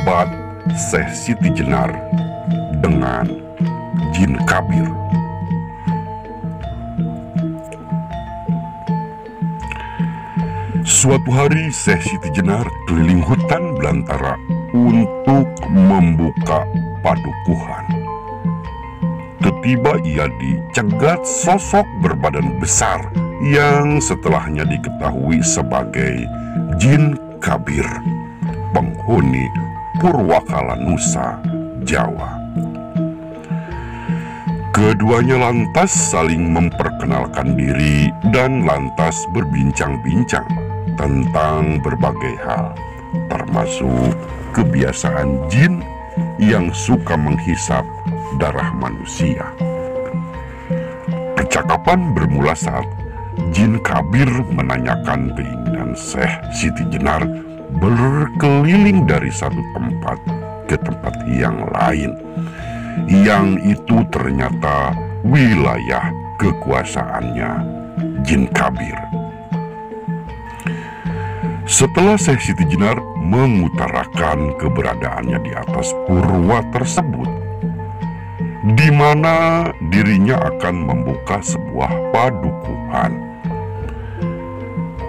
debat Syekh Siti Jenar dengan Jin Kabir. Suatu hari Syekh Siti Jenar keliling hutan belantara untuk membuka padukuhan. Tiba-tiba ia dicegat sosok berbadan besar yang setelahnya diketahui sebagai Jin Kabir, penghuni Purwakala Nusa, Jawa. Keduanya lantas saling memperkenalkan diri dan lantas berbincang-bincang tentang berbagai hal, termasuk kebiasaan jin yang suka menghisap darah manusia. Percakapan bermula saat Jin Kabir menanyakan keinginan Syekh Siti Jenar berkeliling dari satu tempat ke tempat yang lain, yang itu ternyata wilayah kekuasaannya Jin Kabir. Setelah Syekh Siti Jenar mengutarakan keberadaannya di atas purwa tersebut, di mana dirinya akan membuka sebuah padukuhan,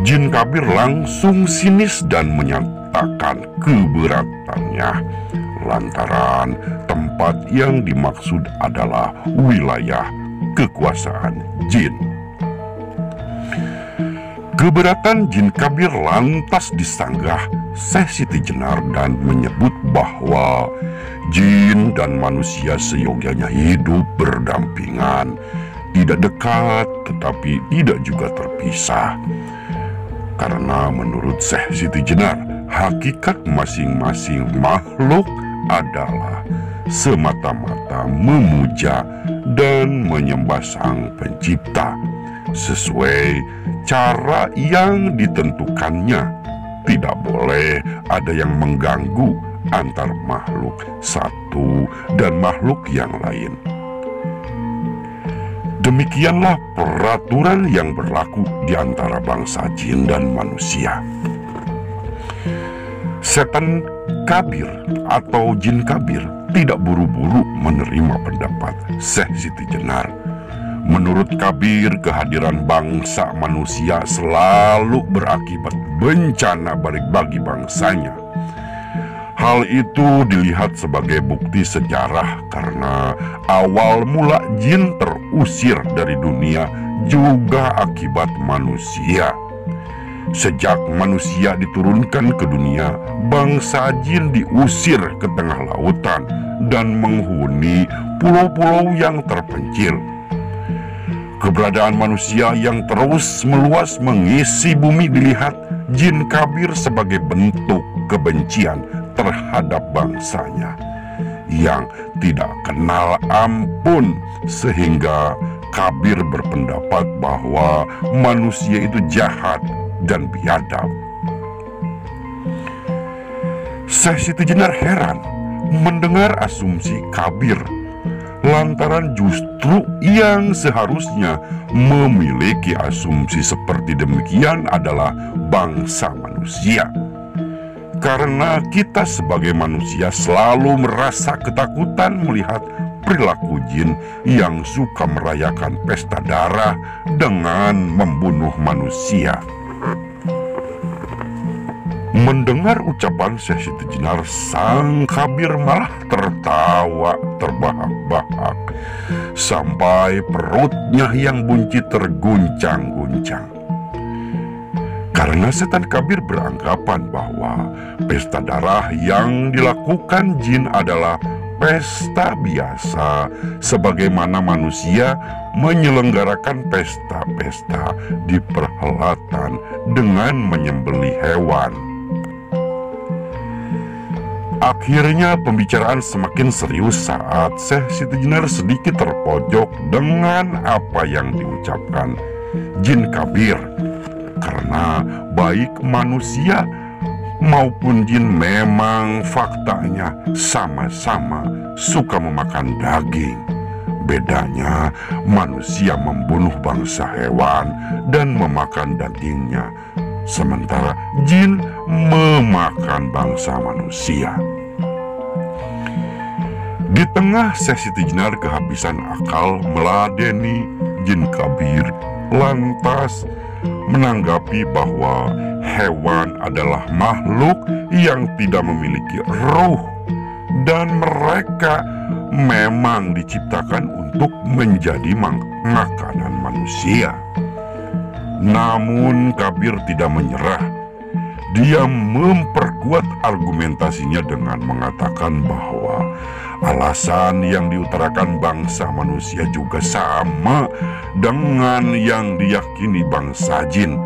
Jin Kabir langsung sinis dan menyatakan keberatannya lantaran tempat yang dimaksud adalah wilayah kekuasaan jin. Keberatan Jin Kabir lantas disanggah Syekh Siti Jenar dan menyebut bahwa jin dan manusia seyogyanya hidup berdampingan, tidak dekat tetapi tidak juga terpisah. Karena menurut Syekh Siti Jenar, hakikat masing-masing makhluk adalah semata-mata memuja dan menyembah Sang Pencipta sesuai cara yang ditentukannya. Tidak boleh ada yang mengganggu antar makhluk satu dan makhluk yang lain. Demikianlah peraturan yang berlaku di antara bangsa jin dan manusia. Setan Kabir atau Jin Kabir tidak buru-buru menerima pendapat Syekh Siti Jenar. Menurut Kabir, kehadiran bangsa manusia selalu berakibat bencana bagi bangsanya. Hal itu dilihat sebagai bukti sejarah karena awal mula jin terusir dari dunia juga akibat manusia. Sejak manusia diturunkan ke dunia, bangsa jin diusir ke tengah lautan dan menghuni pulau-pulau yang terpencil. Keberadaan manusia yang terus meluas mengisi bumi dilihat Jin Kabir sebagai bentuk kebencian terhadap bangsanya yang tidak kenal ampun, sehingga Kabir berpendapat bahwa manusia itu jahat dan biadab. Syekh Siti Jenar heran mendengar asumsi Kabir, lantaran justru yang seharusnya memiliki asumsi seperti demikian adalah bangsa manusia. Karena kita sebagai manusia selalu merasa ketakutan melihat perilaku jin yang suka merayakan pesta darah dengan membunuh manusia. Mendengar ucapan Syekh Siti Jenar, Sang Kabir malah tertawa terbahak-bahak sampai perutnya yang buncit terguncang-guncang. Karena setan Kabir beranggapan bahwa pesta darah yang dilakukan jin adalah pesta biasa, sebagaimana manusia menyelenggarakan pesta-pesta di perhelatan dengan menyembelih hewan. Akhirnya pembicaraan semakin serius saat Syekh Siti Jenar sedikit terpojok dengan apa yang diucapkan Jin Kabir. Karena baik manusia maupun jin memang faktanya sama-sama suka memakan daging. Bedanya manusia membunuh bangsa hewan dan memakan dagingnya, sementara jin memakan bangsa manusia. Di tengah Syekh Siti Jenar kehabisan akal meladeni jin kabir, lantas menanggapi bahwa hewan adalah makhluk yang tidak memiliki ruh dan mereka memang diciptakan untuk menjadi makanan manusia. Namun kabir tidak menyerah. Dia memperkuat argumentasinya dengan mengatakan bahwa alasan yang diutarakan bangsa manusia juga sama dengan yang diyakini bangsa jin.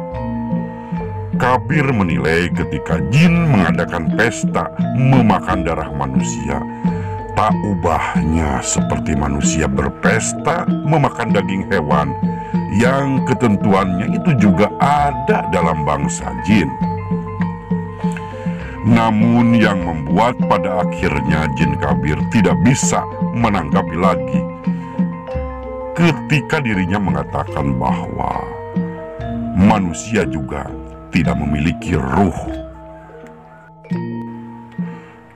Kabir menilai ketika jin mengadakan pesta memakan darah manusia, tak ubahnya seperti manusia berpesta memakan daging hewan yang ketentuannya itu juga ada dalam bangsa jin. Namun yang membuat pada akhirnya jin kabir tidak bisa menanggapi lagi ketika dirinya mengatakan bahwa manusia juga tidak memiliki ruh.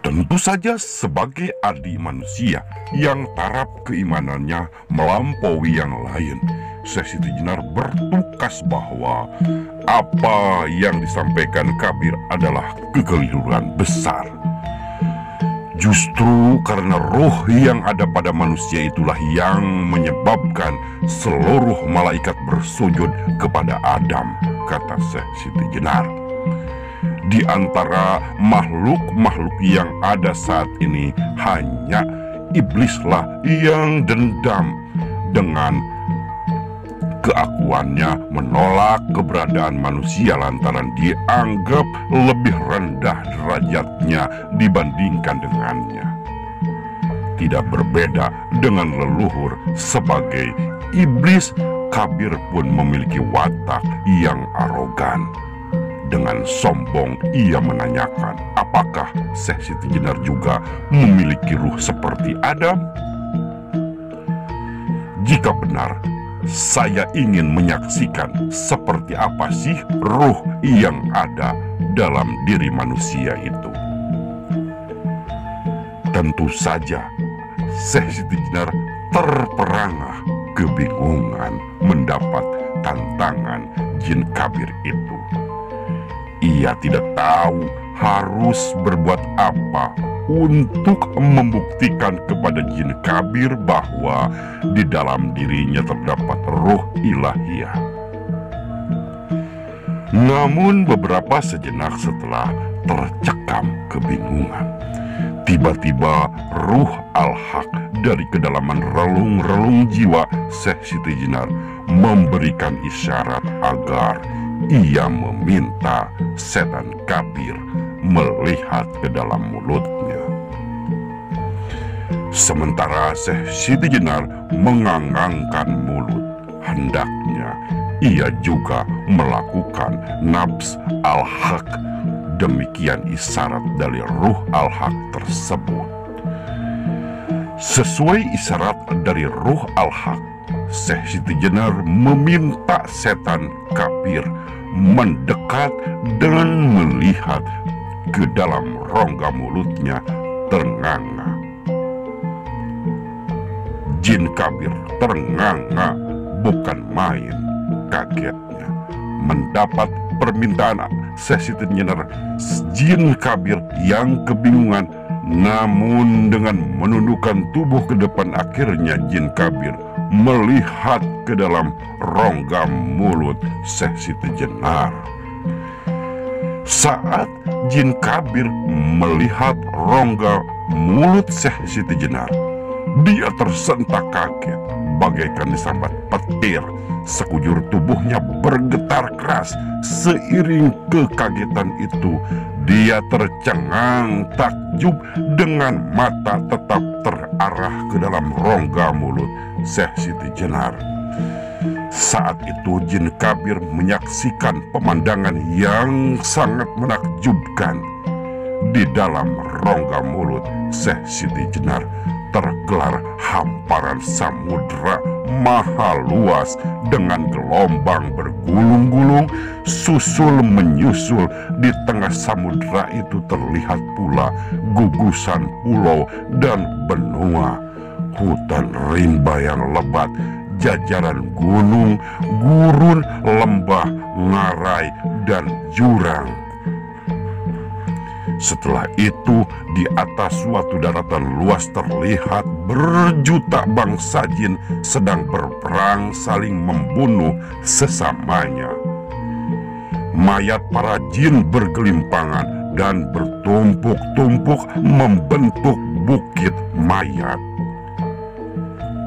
Tentu saja sebagai adik manusia yang taraf keimanannya melampaui yang lain, Syekh Siti Jenar bertukas bahwa apa yang disampaikan kabir adalah kekeliruan besar. Justru karena roh yang ada pada manusia itulah yang menyebabkan seluruh malaikat bersujud kepada Adam, kata Syekh Siti Jenar. Di antara makhluk-makhluk yang ada saat ini hanya iblislah yang dendam dengan keakuannya menolak keberadaan manusia lantaran dianggap lebih rendah derajatnya dibandingkan dengannya. Tidak berbeda dengan leluhur sebagai iblis, kabir pun memiliki watak yang arogan. Dengan sombong ia menanyakan, apakah Syekh Siti Jenar juga memiliki ruh seperti Adam? Jika benar, saya ingin menyaksikan seperti apa sih ruh yang ada dalam diri manusia itu. Tentu saja Syekh Siti Jenar terperangah kebingungan mendapat tantangan jin kabir itu. Ia tidak tahu harus berbuat apa untuk membuktikan kepada jin kabir bahwa di dalam dirinya terdapat roh ilahiyah. Namun beberapa sejenak setelah tercekam kebingungan, tiba-tiba ruh al-haq dari kedalaman relung-relung jiwa Syekh Siti Jenar memberikan isyarat agar ia meminta setan kabir melihat ke dalam mulutnya. Sementara Syekh Siti Jenar mengangangkan mulut, hendaknya ia juga melakukan nabs al-haq. Demikian isyarat dari ruh al-haq tersebut. Sesuai isyarat dari ruh al-haq, Syekh Siti Jenar meminta setan kabir mendekat dan melihat ke dalam rongga mulutnya ternganga. Jin kabir ternganga bukan main kagetnya mendapat permintaan Syekh Siti Jenar. Jin kabir yang kebingungan namun dengan menundukkan tubuh ke depan, akhirnya jin kabir melihat ke dalam rongga mulut Syekh Siti Jenar. Saat jin kabir melihat rongga mulut Syekh Siti Jenar, dia tersentak kaget bagaikan disambar petir. Sekujur tubuhnya bergetar keras. Seiring kekagetan itu, dia tercengang takjub dengan mata tetap terarah ke dalam rongga mulut Syekh Siti Jenar. Saat itu jin kabir menyaksikan pemandangan yang sangat menakjubkan. di dalam rongga mulut Syekh Siti Jenar tergelar hamparan samudra maha luas dengan gelombang bergulung-gulung susul menyusul. Di tengah samudra itu terlihat pula gugusan pulau dan benua, hutan rimba yang lebat, jajaran gunung, gurun, lembah, ngarai, dan jurang. Setelah itu, di atas suatu daratan luas terlihat berjuta bangsa jin sedang berperang saling membunuh sesamanya. Mayat para jin bergelimpangan dan bertumpuk-tumpuk membentuk bukit mayat.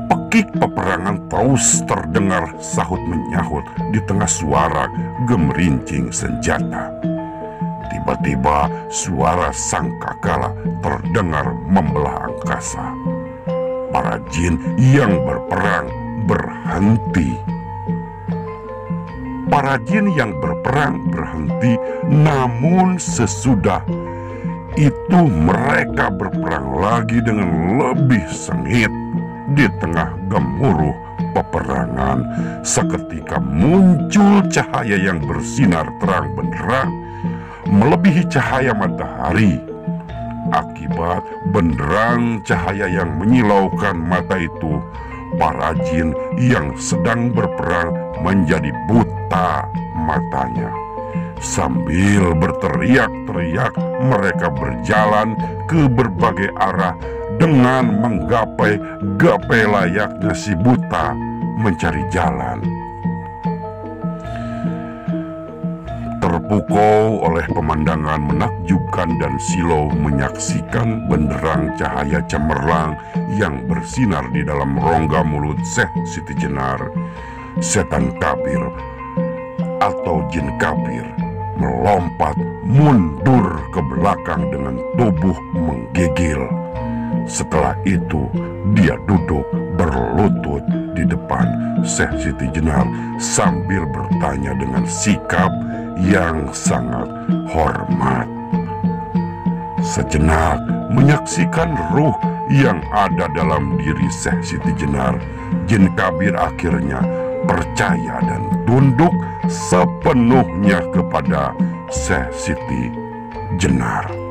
Pekik peperangan terus terdengar sahut menyahut di tengah suara gemerincing senjata. Tiba-tiba suara sangkakala terdengar membelah angkasa. Para jin yang berperang berhenti. Para jin yang berperang berhenti, namun sesudah itu mereka berperang lagi dengan lebih sengit. Di tengah gemuruh peperangan, seketika muncul cahaya yang bersinar terang benderang melebihi cahaya matahari. Akibat benderang cahaya yang menyilaukan mata itu, para jin yang sedang berperang menjadi buta matanya. Sambil berteriak-teriak, mereka berjalan ke berbagai arah dengan menggapai-gapai layaknya si buta mencari jalan. Terpukau oleh pemandangan menakjubkan dan silau menyaksikan benderang cahaya cemerlang yang bersinar di dalam rongga mulut Syekh Siti Jenar, setan kabir atau jin kabir melompat mundur ke belakang dengan tubuh menggigil. Setelah itu, dia duduk berlutut di depan Syekh Siti Jenar sambil bertanya dengan sikap yang sangat hormat. Sejenak menyaksikan ruh yang ada dalam diri Syekh Siti Jenar, jin kabir akhirnya percaya dan tunduk sepenuhnya kepada Syekh Siti Jenar.